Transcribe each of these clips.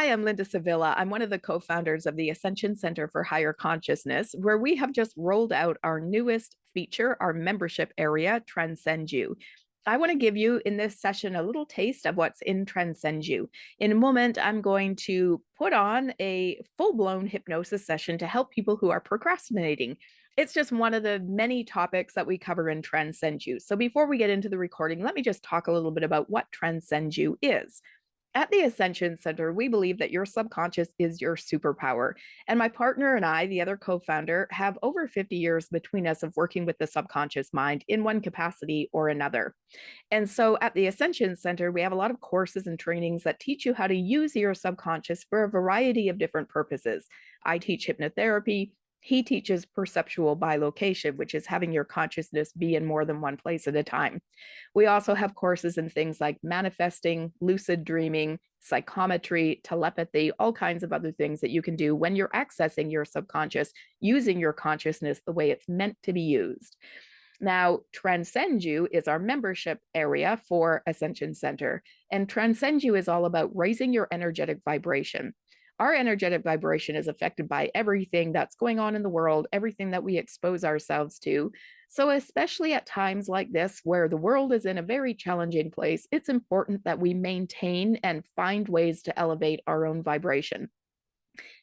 Hi, I'm Linda Sevilla. I'm one of the co-founders of the Ascension Center for Higher Consciousness, where we have just rolled out our newest feature, our membership area, Transcend You. I want to give you in this session a little taste of what's in Transcend You. In a moment, I'm going to put on a full-blown hypnosis session to help people who are procrastinating. It's just one of the many topics that we cover in Transcend You. So before we get into the recording, let me just talk a little bit about what Transcend You is. At the Ascension Center, we believe that your subconscious is your superpower. And my partner and I, the other co founder, have over 50 years between us of working with the subconscious mind in one capacity or another. And so at the Ascension Center, we have a lot of courses and trainings that teach you how to use your subconscious for a variety of different purposes. I teach hypnotherapy. He teaches perceptual bilocation, which is having your consciousness be in more than one place at a time. We also have courses in things like manifesting, lucid dreaming, psychometry, telepathy, all kinds of other things that you can do when you're accessing your subconscious, using your consciousness the way it's meant to be used. Now, Transcend You is our membership area for Ascension Center. And Transcend You is all about raising your energetic vibration. Our energetic vibration is affected by everything that's going on in the world, everything that we expose ourselves to. So, especially at times like this, where the world is in a very challenging place, it's important that we maintain and find ways to elevate our own vibration.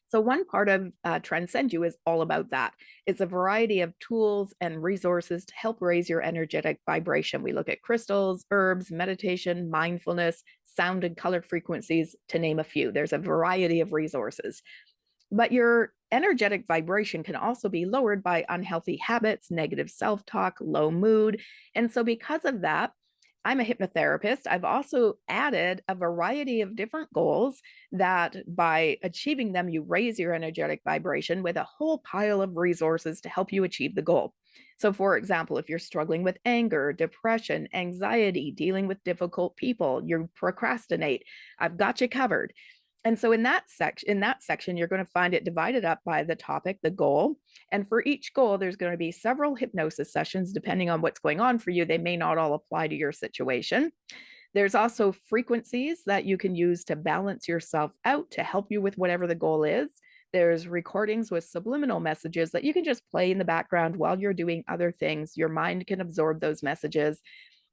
So one part of Transcend You is all about that. It's a variety of tools and resources to help raise your energetic vibration. We look at crystals, herbs, meditation, mindfulness, sound and color frequencies, to name a few. There's a variety of resources. But your energetic vibration can also be lowered by unhealthy habits, negative self-talk, low mood. And so because of that, I'm a hypnotherapist. I've also added a variety of different goals that by achieving them, you raise your energetic vibration with a whole pile of resources to help you achieve the goal. So, for example, if you're struggling with anger, depression, anxiety, dealing with difficult people, you procrastinate, I've got you covered. And so in that section, you're going to find it divided up by the topic, the goal. And for each goal, there's going to be several hypnosis sessions, depending on what's going on for you. They may not all apply to your situation. There's also frequencies that you can use to balance yourself out to help you with whatever the goal is. There's recordings with subliminal messages that you can just play in the background while you're doing other things. Your mind can absorb those messages.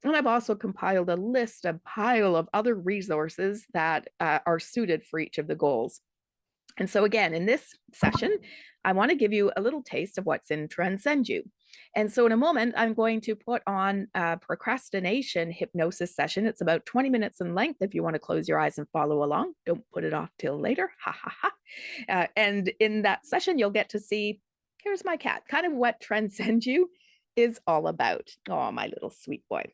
And I've also compiled a pile of other resources that are suited for each of the goals. And so again, in this session, I want to give you a little taste of what's in Transcend You. And so in a moment, I'm going to put on a procrastination hypnosis session. It's about 20 minutes in length if you want to close your eyes and follow along. Don't put it off till later. Ha ha ha. And in that session, you'll get to see, here's my cat, kind of what Transcend You is all about. Oh, my little sweet boy.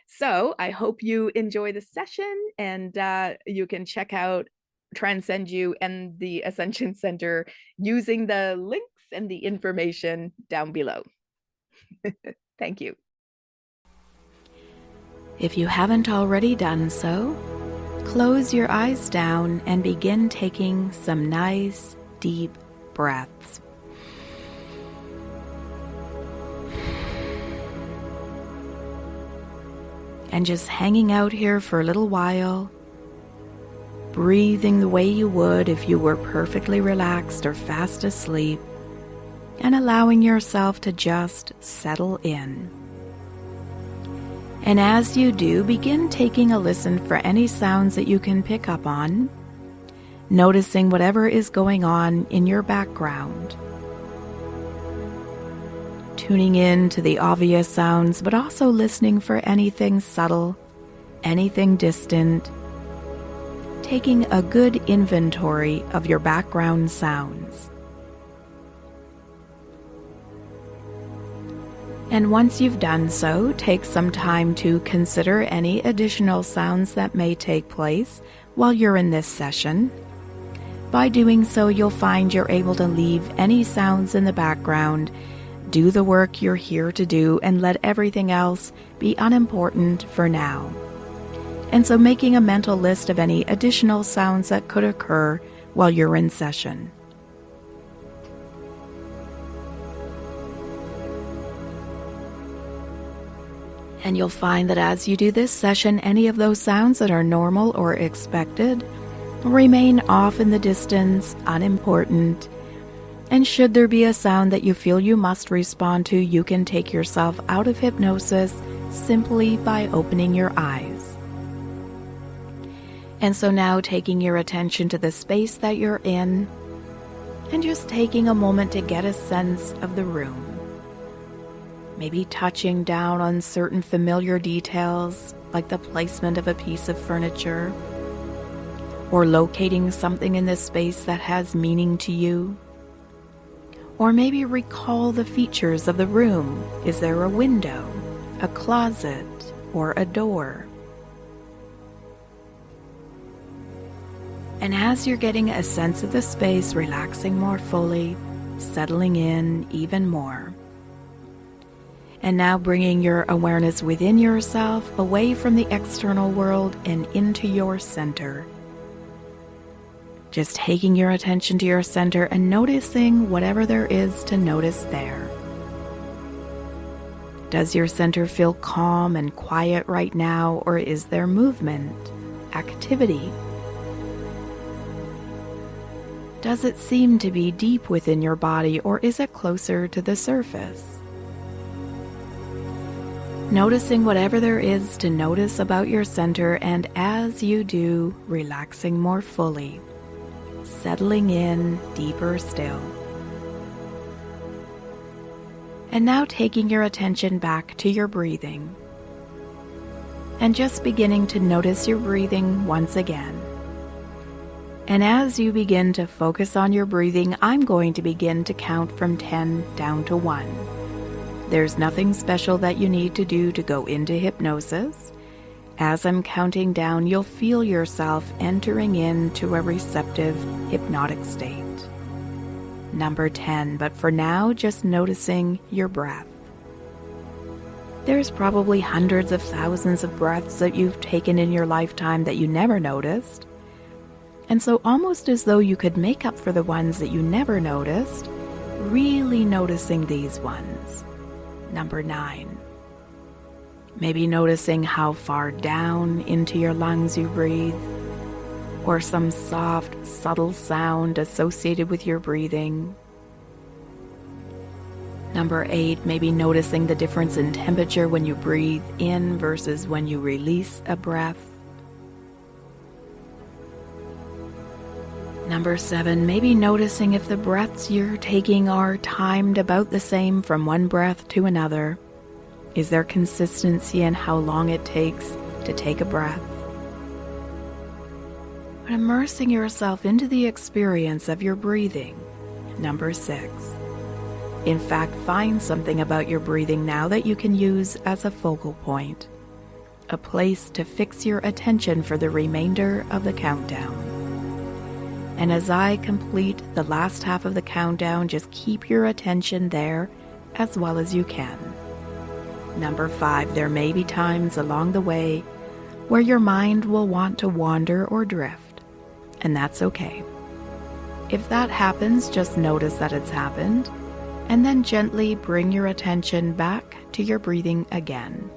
So I hope you enjoy the session, and you can check out Transcend You and the Ascension Center using the links and the information down below. Thank you. If you haven't already done so, close your eyes down and begin taking some nice, deep breaths. And just hanging out here for a little while, breathing the way you would if you were perfectly relaxed or fast asleep, and allowing yourself to just settle in. And as you do, begin taking a listen for any sounds that you can pick up on, noticing whatever is going on in your background. Tuning in to the obvious sounds, but also listening for anything subtle, anything distant, taking a good inventory of your background sounds. And once you've done so, take some time to consider any additional sounds that may take place while you're in this session. By doing so, you'll find you're able to leave any sounds in the background, do the work you're here to do, and let everything else be unimportant for now. And so making a mental list of any additional sounds that could occur while you're in session. And you'll find that as you do this session, any of those sounds that are normal or expected Remain off in the distance, unimportant. And should there be a sound that you feel you must respond to, you can take yourself out of hypnosis simply by opening your eyes. And so now taking your attention to the space that you're in, and just taking a moment to get a sense of the room. Maybe touching down on certain familiar details, like the placement of a piece of furniture, or locating something in this space that has meaning to you. Or maybe recall the features of the room. Is there a window, a closet, or a door? And as you're getting a sense of the space, relaxing more fully, settling in even more. And now bringing your awareness within yourself, away from the external world and into your center. Just taking your attention to your center and noticing whatever there is to notice there. Does your center feel calm and quiet right now, or is there movement, activity? Does it seem to be deep within your body, or is it closer to the surface? Noticing whatever there is to notice about your center, and as you do, relaxing more fully, settling in deeper still. And now taking your attention back to your breathing, and just beginning to notice your breathing once again. And as you begin to focus on your breathing, I'm going to begin to count from 10 down to 1. There's nothing special that you need to do to go into hypnosis. As I'm counting down, you'll feel yourself entering into a receptive, hypnotic state. Number 10, but for now, just noticing your breath. There's probably hundreds of thousands of breaths that you've taken in your lifetime that you never noticed. And so almost as though you could make up for the ones that you never noticed, really noticing these ones. Number 9. Maybe noticing how far down into your lungs you breathe, or some soft, subtle sound associated with your breathing. Number 8, maybe noticing the difference in temperature when you breathe in versus when you release a breath. Number 7, maybe noticing if the breaths you're taking are timed about the same from one breath to another. Is there consistency in how long it takes to take a breath? But immersing yourself into the experience of your breathing. Number 6. In fact, find something about your breathing now that you can use as a focal point, a place to fix your attention for the remainder of the countdown. And as I complete the last half of the countdown, just keep your attention there as well as you can. Number 5, there may be times along the way where your mind will want to wander or drift, and that's okay. If that happens, just notice that it's happened, and then gently bring your attention back to your breathing again,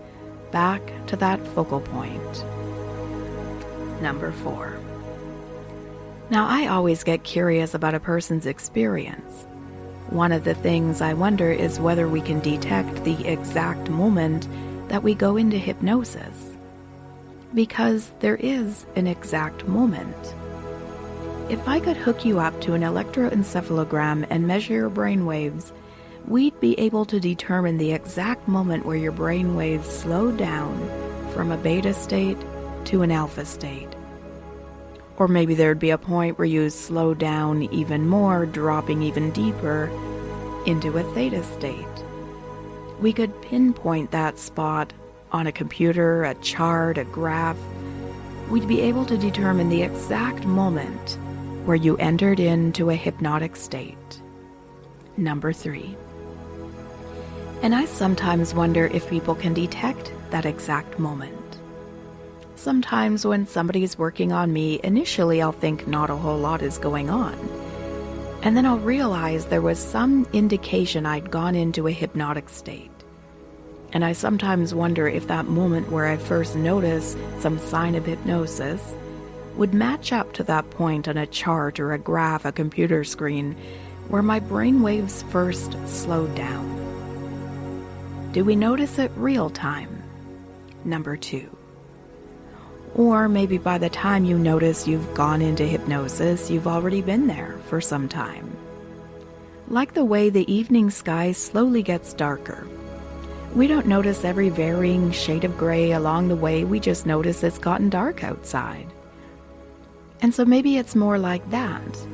back to that focal point. Number 4. Now, I always get curious about a person's experience. One of the things I wonder is whether we can detect the exact moment that we go into hypnosis. Because there is an exact moment. If I could hook you up to an electroencephalogram and measure your brain waves, we'd be able to determine the exact moment where your brain waves slow down from a beta state to an alpha state. Or maybe there'd be a point where you slow down even more, dropping even deeper into a theta state. We could pinpoint that spot on a computer, a chart, a graph. We'd be able to determine the exact moment where you entered into a hypnotic state. Number 3. And I sometimes wonder if people can detect that exact moment. Sometimes when somebody's working on me, initially I'll think not a whole lot is going on. And then I'll realize there was some indication I'd gone into a hypnotic state. And I sometimes wonder if that moment where I first notice some sign of hypnosis would match up to that point on a chart or a graph, a computer screen, where my brain waves first slowed down. Do we notice it real time? Number 2. Or maybe by the time you notice you've gone into hypnosis, you've already been there for some time. Like the way the evening sky slowly gets darker. We don't notice every varying shade of gray along the way, we just notice it's gotten dark outside. And so maybe it's more like that.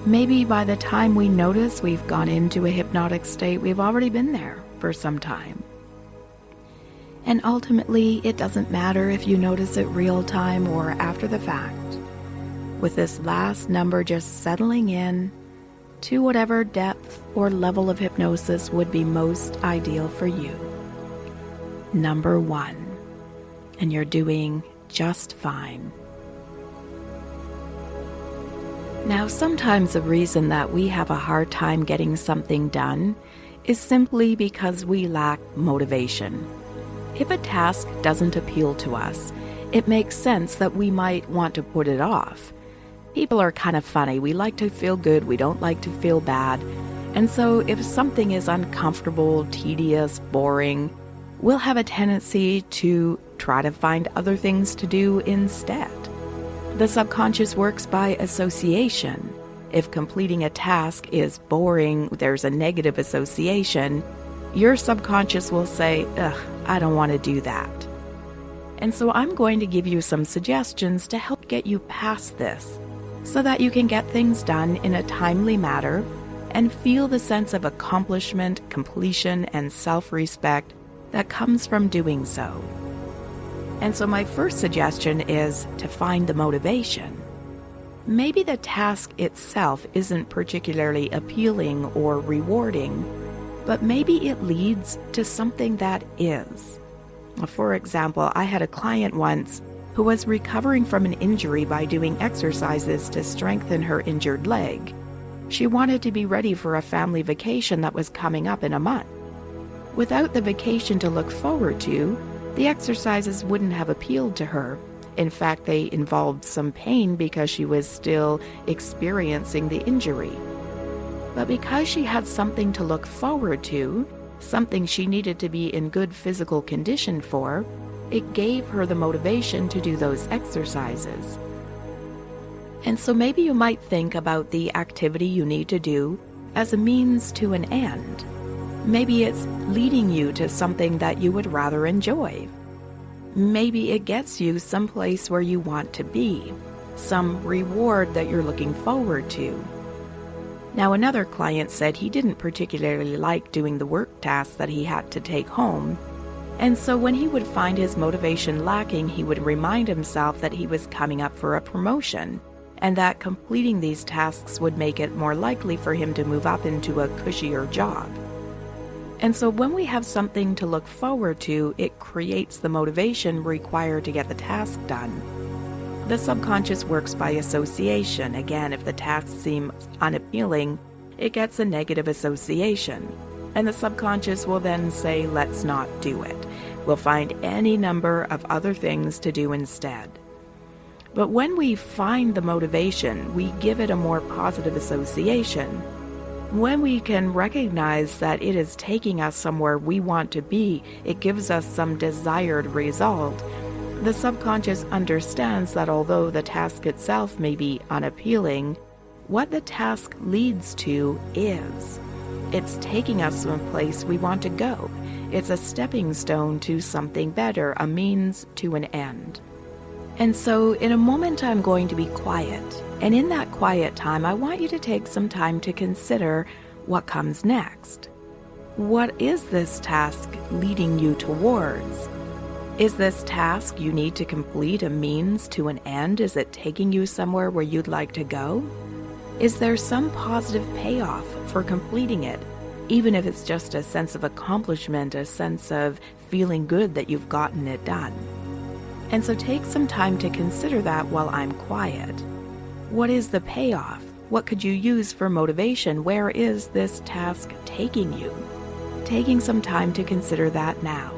Maybe by the time we notice we've gone into a hypnotic state, we've already been there for some time. And ultimately, it doesn't matter if you notice it real time or after the fact. With this last number just settling in to whatever depth or level of hypnosis would be most ideal for you. Number 1. And you're doing just fine. Now, sometimes the reason that we have a hard time getting something done is simply because we lack motivation. If a task doesn't appeal to us, it makes sense that we might want to put it off. People are kind of funny. We like to feel good. We don't like to feel bad. And so if something is uncomfortable, tedious, boring, we'll have a tendency to try to find other things to do instead. The subconscious works by association. If completing a task is boring, there's a negative association, your subconscious will say, ugh, I don't want to do that. And so I'm going to give you some suggestions to help get you past this, so that you can get things done in a timely manner and feel the sense of accomplishment, completion, and self-respect that comes from doing so. And so my first suggestion is to find the motivation. Maybe the task itself isn't particularly appealing or rewarding, but maybe it leads to something that is. For example, I had a client once who was recovering from an injury by doing exercises to strengthen her injured leg. She wanted to be ready for a family vacation that was coming up in a month. Without the vacation to look forward to, the exercises wouldn't have appealed to her. In fact, they involved some pain because she was still experiencing the injury. But because she had something to look forward to, something she needed to be in good physical condition for, it gave her the motivation to do those exercises. And so maybe you might think about the activity you need to do as a means to an end. Maybe it's leading you to something that you would rather enjoy. Maybe it gets you someplace where you want to be, some reward that you're looking forward to. Now, another client said he didn't particularly like doing the work tasks that he had to take home, and so when he would find his motivation lacking, he would remind himself that he was coming up for a promotion, and that completing these tasks would make it more likely for him to move up into a cushier job. And so when we have something to look forward to, it creates the motivation required to get the task done. The subconscious works by association. Again, if the tasks seem unappealing, it gets a negative association. And the subconscious will then say, let's not do it. We'll find any number of other things to do instead. But when we find the motivation, we give it a more positive association. When we can recognize that it is taking us somewhere we want to be, it gives us some desired result. The subconscious understands that although the task itself may be unappealing, what the task leads to is. It's taking us to a place we want to go. It's a stepping stone to something better, a means to an end. And so in a moment I'm going to be quiet. And in that quiet time, I want you to take some time to consider what comes next. What is this task leading you towards? Is this task you need to complete a means to an end? Is it taking you somewhere where you'd like to go? Is there some positive payoff for completing it, even if it's just a sense of accomplishment, a sense of feeling good that you've gotten it done? And so take some time to consider that while I'm quiet. What is the payoff? What could you use for motivation? Where is this task taking you? Taking some time to consider that now.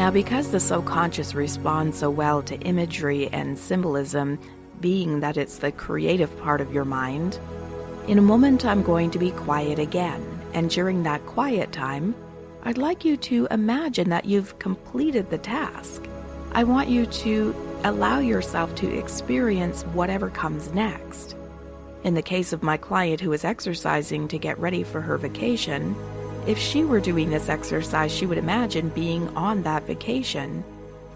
Now, because the subconscious responds so well to imagery and symbolism, being that it's the creative part of your mind, in a moment I'm going to be quiet again, and during that quiet time, I'd like you to imagine that you've completed the task. I want you to allow yourself to experience whatever comes next. In the case of my client who is exercising to get ready for her vacation, if she were doing this exercise, she would imagine being on that vacation,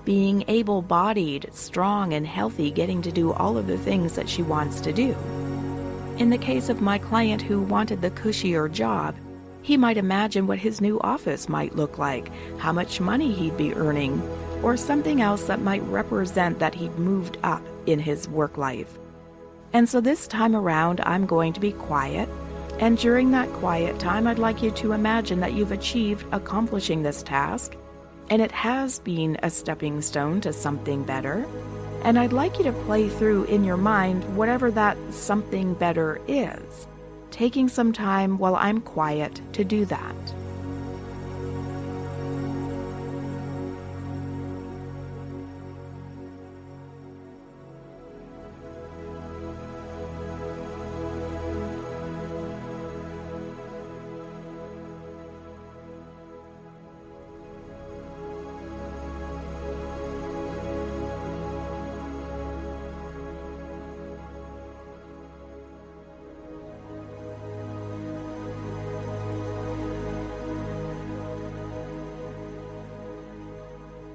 being able-bodied, strong and healthy, getting to do all of the things that she wants to do. In the case of my client who wanted the cushier job, he might imagine what his new office might look like, how much money he'd be earning, or something else that might represent that he'd moved up in his work life. And so this time around, I'm going to be quiet, and during that quiet time, I'd like you to imagine that you've achieved accomplishing this task, and it has been a stepping stone to something better, and I'd like you to play through in your mind whatever that something better is, taking some time while I'm quiet to do that.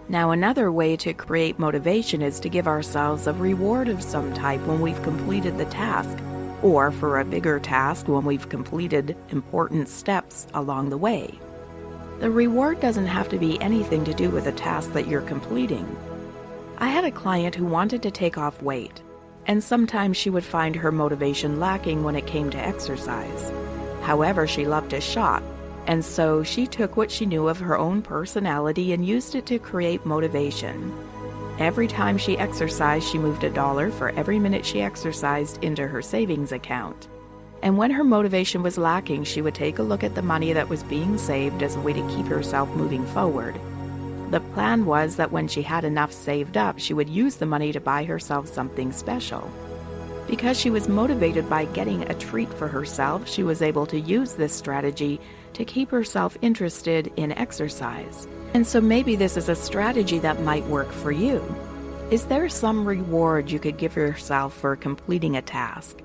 Now, another way to create motivation is to give ourselves a reward of some type when we've completed the task, or for a bigger task when we've completed important steps along the way. The reward doesn't have to be anything to do with a task that you're completing. I had a client who wanted to take off weight, and sometimes she would find her motivation lacking when it came to exercise. However, she loved to shop, and so she took what she knew of her own personality and used it to create motivation. Every time she exercised, she moved $1 for every minute she exercised into her savings account. And when her motivation was lacking, she would take a look at the money that was being saved as a way to keep herself moving forward. The plan was that when she had enough saved up, she would use the money to buy herself something special. Because she was motivated by getting a treat for herself, she was able to use this strategy to keep herself interested in exercise. And so maybe this is a strategy that might work for you. Is there some reward you could give yourself for completing a task?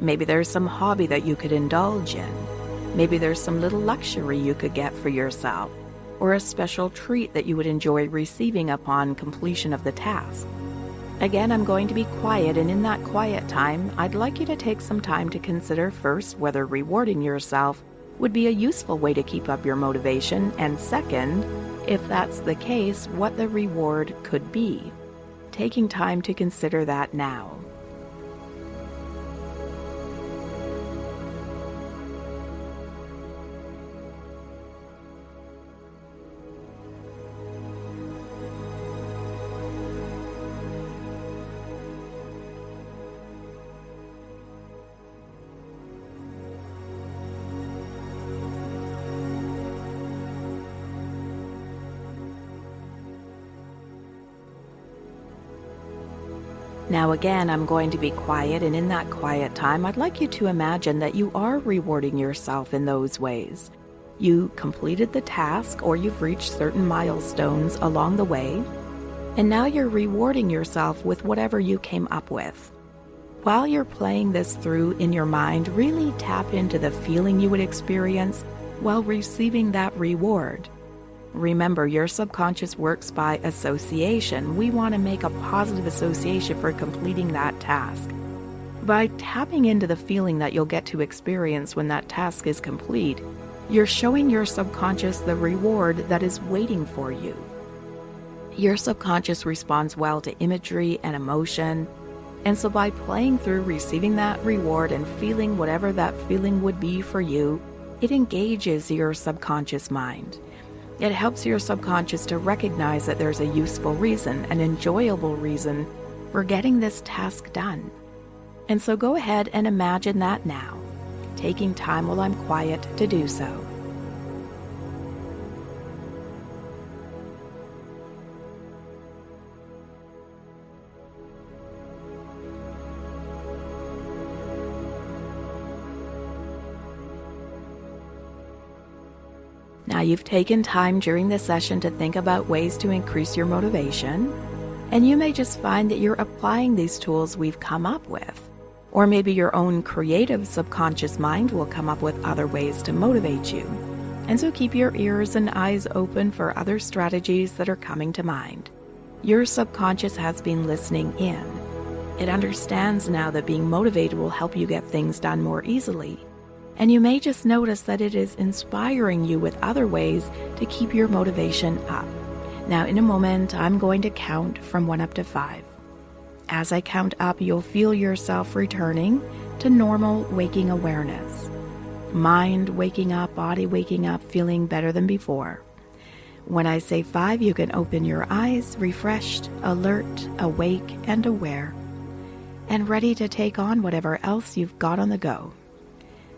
Maybe there's some hobby that you could indulge in. Maybe there's some little luxury you could get for yourself, or a special treat that you would enjoy receiving upon completion of the task. Again, I'm going to be quiet, and in that quiet time, I'd like you to take some time to consider first whether rewarding yourself would be a useful way to keep up your motivation, and second, if that's the case, what the reward could be. Taking time to consider that now. Now again, I'm going to be quiet, and in that quiet time, I'd like you to imagine that you are rewarding yourself in those ways. You completed the task, or you've reached certain milestones along the way, and now you're rewarding yourself with whatever you came up with. While you're playing this through in your mind, really tap into the feeling you would experience while receiving that reward. Remember, your subconscious works by association. We want to make a positive association for completing that task. By tapping into the feeling that you'll get to experience when that task is complete, you're showing your subconscious the reward that is waiting for you. Your subconscious responds well to imagery and emotion, and so by playing through receiving that reward and feeling whatever that feeling would be for you, it engages your subconscious mind. It helps your subconscious to recognize that there's a useful reason, an enjoyable reason for getting this task done. And so go ahead and imagine that now, taking time while I'm quiet to do so. Now, you've taken time during this session to think about ways to increase your motivation, and you may just find that you're applying these tools we've come up with. Or maybe your own creative subconscious mind will come up with other ways to motivate you. And so keep your ears and eyes open for other strategies that are coming to mind. Your subconscious has been listening in. It understands now that being motivated will help you get things done more easily. And you may just notice that it is inspiring you with other ways to keep your motivation up. Now, in a moment, I'm going to count from 1 up to 5. As I count up, you'll feel yourself returning to normal waking awareness. Mind waking up, body waking up, feeling better than before. When I say 5, you can open your eyes, refreshed, alert, awake, and aware, and ready to take on whatever else you've got on the go.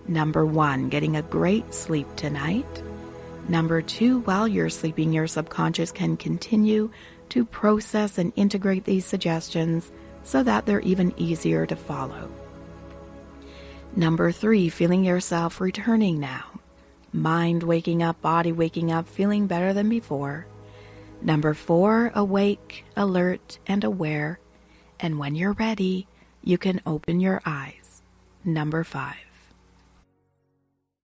Number 1, getting a great sleep tonight. Number 2, while you're sleeping, your subconscious can continue to process and integrate these suggestions so that they're even easier to follow. Number 3, feeling yourself returning now. Mind waking up, body waking up, feeling better than before. Number 4, awake, alert, and aware. And when you're ready, you can open your eyes. Number 5.